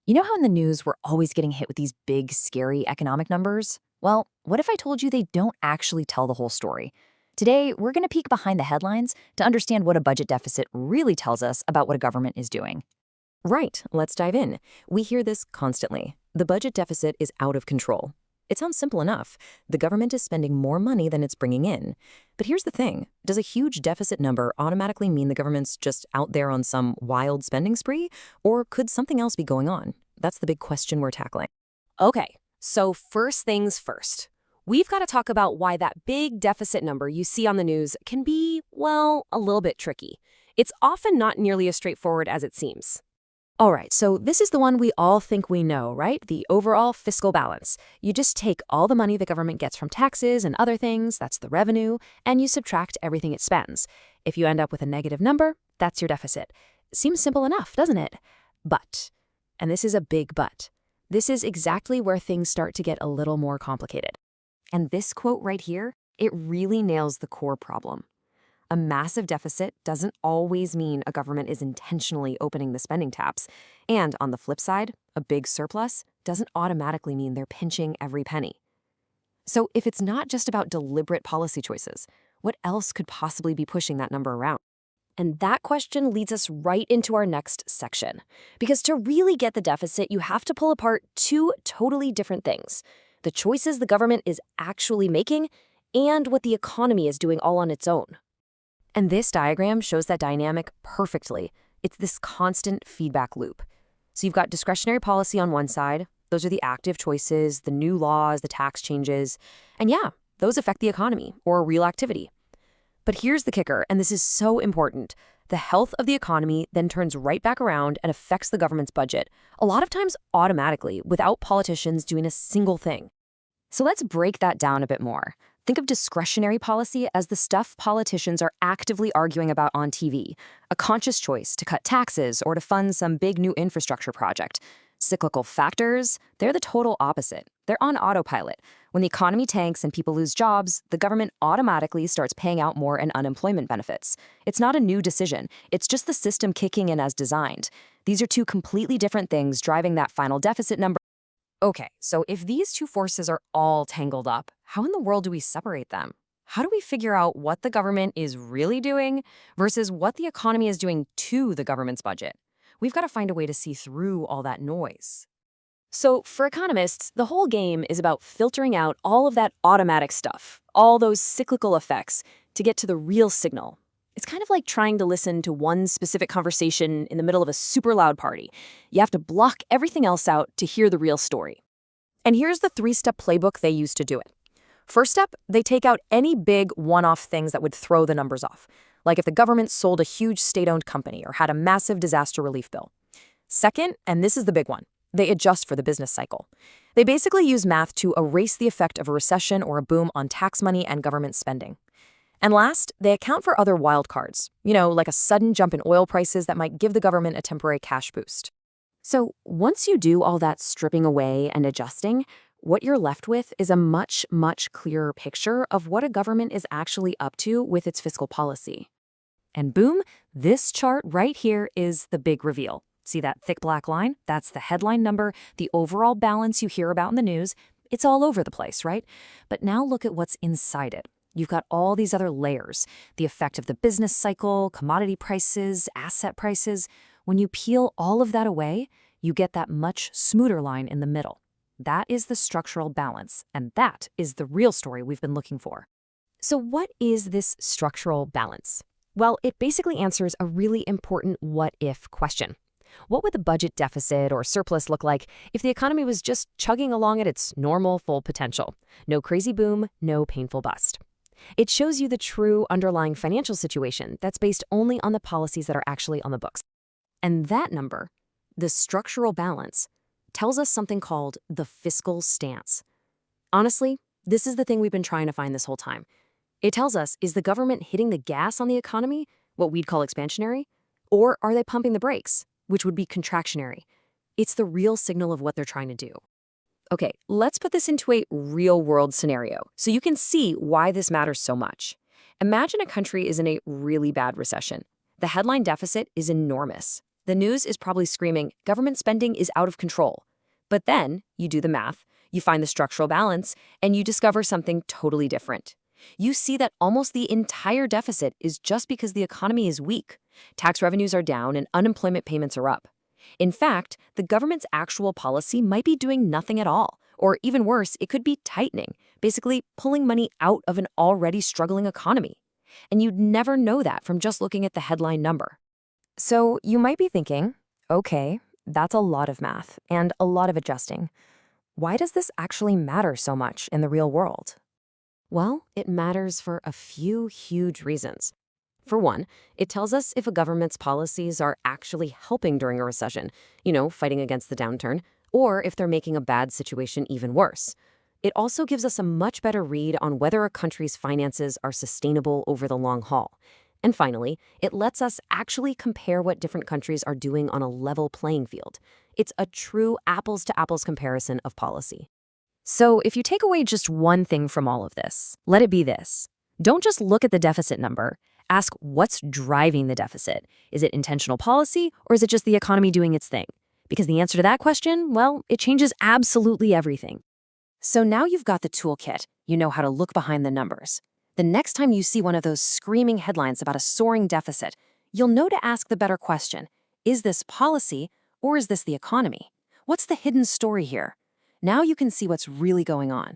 You know how in the news we're always getting hit with these big, scary economic numbers? Well, what if I told you they don't actually tell the whole story? Today, we're going to peek behind the headlines to understand what a budget deficit really tells us about what a government is doing. Right, let's dive in. We hear this constantly. The budget deficit is out of control. It sounds simple enough. The government is spending more money than it's bringing in. But here's the thing. Does a huge deficit number automatically mean the government's just out there on some wild spending spree? Or could something else be going on? That's the big question we're tackling. Okay, so first things first. We've got to talk about why that big deficit number you see on the news can be, well, a little bit tricky. It's often not nearly as straightforward as it seems. All right, so this is the one we all think we know, right? The overall fiscal balance. You just take all the money the government gets from taxes and other things, that's the revenue, and you subtract everything it spends. If you end up with a negative number, that's your deficit. Seems simple enough, doesn't it? But, and this is a big but, this is exactly where things start to get a little more complicated. And this quote right here, it really nails the core problem. A massive deficit doesn't always mean a government is intentionally opening the spending taps. And on the flip side, a big surplus doesn't automatically mean they're pinching every penny. So if it's not just about deliberate policy choices, what else could possibly be pushing that number around? And that question leads us right into our next section. Because to really get the deficit, you have to pull apart two totally different things: the choices the government is actually making and what the economy is doing all on its own. And this diagram shows that dynamic perfectly. It's this constant feedback loop. So you've got discretionary policy on one side. Those are the active choices, the new laws, the tax changes. And yeah, those affect the economy or real activity. But here's the kicker, and this is so important. The health of the economy then turns right back around and affects the government's budget, a lot of times automatically, without politicians doing a single thing. So let's break that down a bit more. Think of discretionary policy as the stuff politicians are actively arguing about on TV, a conscious choice to cut taxes or to fund some big new infrastructure project. Cyclical factors, they're the total opposite. They're on autopilot. When the economy tanks and people lose jobs, the government automatically starts paying out more in unemployment benefits. It's not a new decision. It's just the system kicking in as designed. These are two completely different things driving that final deficit number. Okay, so if these two forces are all tangled up, how in the world do we separate them? How do we figure out what the government is really doing versus what the economy is doing to the government's budget? We've got to find a way to see through all that noise. So for economists, the whole game is about filtering out all of that automatic stuff, all those cyclical effects, to get to the real signal. It's kind of like trying to listen to one specific conversation in the middle of a super loud party. You have to block everything else out to hear the real story. And here's the three-step playbook they use to do it. First step, they take out any big one-off things that would throw the numbers off, like if the government sold a huge state-owned company or had a massive disaster relief bill. Second, and this is the big one, they adjust for the business cycle. They basically use math to erase the effect of a recession or a boom on tax money and government spending. And last, they account for other wild cards, like a sudden jump in oil prices that might give the government a temporary cash boost. So once you do all that stripping away and adjusting, what you're left with is a much, much clearer picture of what a government is actually up to with its fiscal policy. And boom, this chart right here is the big reveal. See that thick black line? That's the headline number, the overall balance you hear about in the news. It's all over the place, right? But now look at what's inside it. You've got all these other layers, the effect of the business cycle, commodity prices, asset prices. When you peel all of that away, you get that much smoother line in the middle. That is the structural balance, and that is the real story we've been looking for. So what is this structural balance? Well, it basically answers a really important what-if question. What would the budget deficit or surplus look like if the economy was just chugging along at its normal full potential? No crazy boom, no painful bust. It shows you the true underlying financial situation that's based only on the policies that are actually on the books. And that number, the structural balance, tells us something called the fiscal stance. Honestly, this is the thing we've been trying to find this whole time. It tells us, is the government hitting the gas on the economy, what we'd call expansionary, or are they pumping the brakes, which would be contractionary? It's the real signal of what they're trying to do. Okay, let's put this into a real-world scenario so you can see why this matters so much. Imagine a country is in a really bad recession. The headline deficit is enormous. The news is probably screaming, government spending is out of control. But then you do the math, you find the structural balance, and you discover something totally different. You see that almost the entire deficit is just because the economy is weak. Tax revenues are down and unemployment payments are up. In fact, the government's actual policy might be doing nothing at all, or even worse, it could be tightening, basically pulling money out of an already struggling economy. And you'd never know that from just looking at the headline number. So you might be thinking, okay, that's a lot of math and a lot of adjusting. Why does this actually matter so much in the real world? Well, it matters for a few huge reasons. For one, it tells us if a government's policies are actually helping during a recession, fighting against the downturn, or if they're making a bad situation even worse. It also gives us a much better read on whether a country's finances are sustainable over the long haul. And finally, it lets us actually compare what different countries are doing on a level playing field. It's a true apples-to-apples comparison of policy. So if you take away just one thing from all of this, let it be this. Don't just look at the deficit number. Ask what's driving the deficit. Is it intentional policy, or is it just the economy doing its thing? Because the answer to that question, well, it changes absolutely everything. So now you've got the toolkit. You know how to look behind the numbers. The next time you see one of those screaming headlines about a soaring deficit, you'll know to ask the better question. Is this policy, or is this the economy? What's the hidden story here? Now you can see what's really going on.